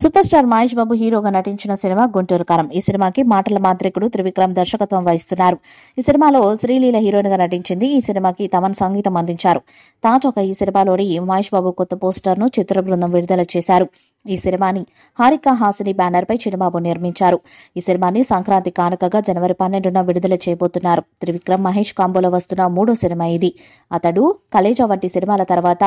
Super star Mahesh Babu హీరోగా నటించిన cinema Guntur కారం. ఈ సినిమాకి మాటల మాంత్రికుడు త్రివిక్రమ్ దర్శకత్వం వహిస్తున్నారు. ఈ సినిమాలో శ్రీలీల హీరోయిన్ గా నటించింది. ఈ సినిమాకి తమన్ సంగీతం అందించారు. తాజాగా ఈ సినిమాలోని మహేష్ బాబు కొత్త పోస్టర్ ను చిత్ర బృందం విడుదల చేశారు. ఈ సినిమాని హారిక హాసిని బ్యానర్ పై చిన్నబాబు నిర్మించారు. ఈ సినిమాని సంక్రాంతి కానుకగా జనవరి 12న విడుదల చేయబోతున్నారు. త్రివిక్రమ్ మహేష్ కాంబోలో వస్తున్న 3వ సినిమా ఇది. అతడు, కలేజా వంటి సినిమాల తర్వాత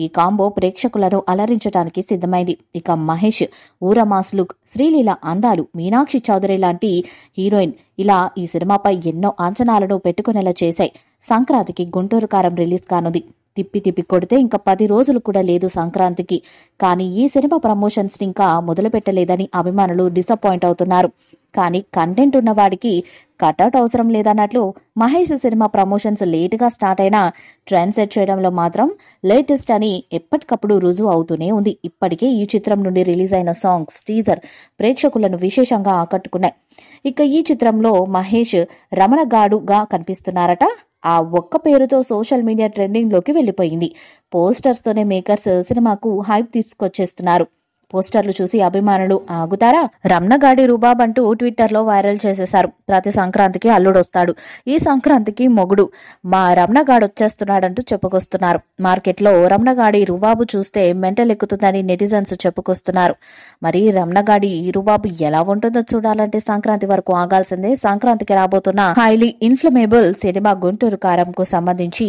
ఈ కాంబో ప్రేక్షకులను అలరించడానికి సిద్ధమైంది. ఇక మహేష్ ఊరమాస్ లుక్, శ్రీలీల అందాలు, మీనాక్షి చౌదరి లాంటి హీరోయిన్ ఇలా ఈ సినిమాపై ఎన్నో అంచనాలను పెట్టుకునేలా చేశాయి. సంక్రాంతికి గుంటూరు కారం రిలీజ్ కానుంది. తిప్పి కొడితే ఇంకా 10 రోజులు కూడా లేదు సంక్రాంతికి. కానీ ఈ సినిమా ప్రమోషన్స్ ని ఇంకా మొదలు పెట్టలేదని అభిమానులు డిసప్పాయింట్ అవుతున్నారు. కానీ కంటెంట్ ఉన్నవాడికి కటౌట్ అవసరం లేదన్నట్లు మహేష్ సినిమా ప్రమోషన్స్ లేటుగా స్టార్ట్ అయినా ట్రెండ్ సెట్ చేయడంలో మాత్రం లేటెస్ట్ అని ఎప్పటికప్పుడు రుజువు అవుతూనే ఉంది. ఇప్పటికే ఈ చిత్రం నుండి రిలీజ్ అయిన సాంగ్స్, టీజర్ ప్రేక్షకులను విశేషంగా ఆకట్టుకున్నాయి. ఇక ఈ చిత్రంలో మహేష్ రమణగాడుగా కనిపిస్తున్నారట. ఆ ఒక్క పేరుతో సోషల్ మీడియా ట్రెండింగ్ లోకి వెళ్లిపోయింది. పోస్టర్స్ తోనే మేకర్స్ సినిమాకు హైప్ తీసుకొచ్చేస్తున్నారు. పోస్టర్లు చూసి అభిమానులు ఆగుతారా? రమణగాడి రుబాబ్ అంటూ ట్విట్టర్ లో వైరల్ చేసేశారు. ప్రతి సంక్రాంతికి అల్లుడొస్తాడు, ఈ సంక్రాంతికి మొగుడు మా రమణగాడు వచ్చేస్తున్నాడంటూ చెప్పుకొస్తున్నారు. మార్కెట్లో రమణగాడి రుబాబు చూస్తే మెంటల్ ఎక్కుతుందని నెటిజన్స్ చెప్పుకొస్తున్నారు. మరి రమణగాడి రుబాబు ఎలా ఉంటుందో చూడాలంటే సంక్రాంతి వరకు ఆగాల్సిందే. సంక్రాంతికి రాబోతున్న హైలీ ఇన్ఫ్లమేబుల్ సినిమా గుంటూరు కారంకు సంబంధించి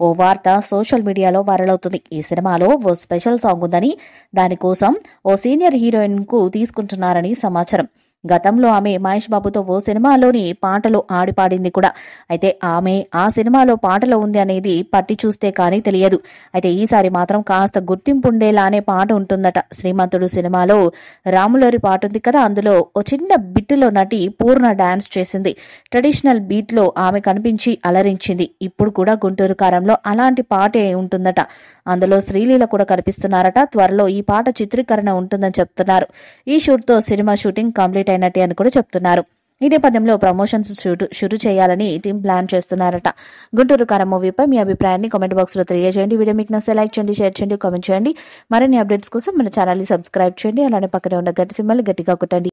ఓ వార్త సోషల్ మీడియాలో వైరల్ అవుతుంది. ఈ సినిమాలో ఓ స్పెషల్ సాంగ్ ఉందని, దానికోసం ఓ సీనియర్ హీరోయిన్ కు తీసుకుంటున్నారని సమాచారం. గతంలో ఆమె మహేష్ బాబుతో ఓ సినిమాలోని పాటలు ఆడిపాడింది కూడా. అయితే ఆమె ఆ సినిమాలో పాటలో ఉంది అనేది పట్టి చూస్తే కానీ తెలియదు. అయితే ఈసారి మాత్రం కాస్త గుర్తింపు ఉండేలానే పాట ఉంటుందట. శ్రీమంతుడు సినిమాలో రాములోరి పాట ఉంది కదా, అందులో ఓ చిన్న బిట్టులో నటి పూర్ణ డాన్స్ చేసింది. ట్రెడిషనల్ బీట్ లో ఆమె కనిపించి అలరించింది. ఇప్పుడు కూడా గుంటూరు కారంలో అలాంటి పాటే ఉంటుందట. అందులో శ్రీలీల కూడా కనిపిస్తున్నారట. త్వరలో ఈ పాట చిత్రీకరణ ఉంటుందని చెప్తున్నారు. ఈ షూట్ తో సినిమా షూటింగ్ కంప్లీట్ అయినట్టే అని కూడా చెప్తున్నారు. ఈ నేపథ్యంలో ప్రమోషన్స్ షురూ చేయాలని టీం ప్లాన్ చేస్తున్నారట. గుంటూరు కారం మూవీపై మీ అభిప్రాయాన్ని కామెంట్ బాక్స్ లో తెలియజేయండి. వీడియో మీకు నచ్చితే లైక్ చేయండి, షేర్ చేయండి, కామెంట్ చేయండి. మరిన్ని అప్డేట్స్ కోసం మన ఛానల్ ని సబ్స్క్రైబ్ చేయండి. అలానే పక్కనే ఉన్న గట్టి సింబల్ గట్టిగా కొట్టండి.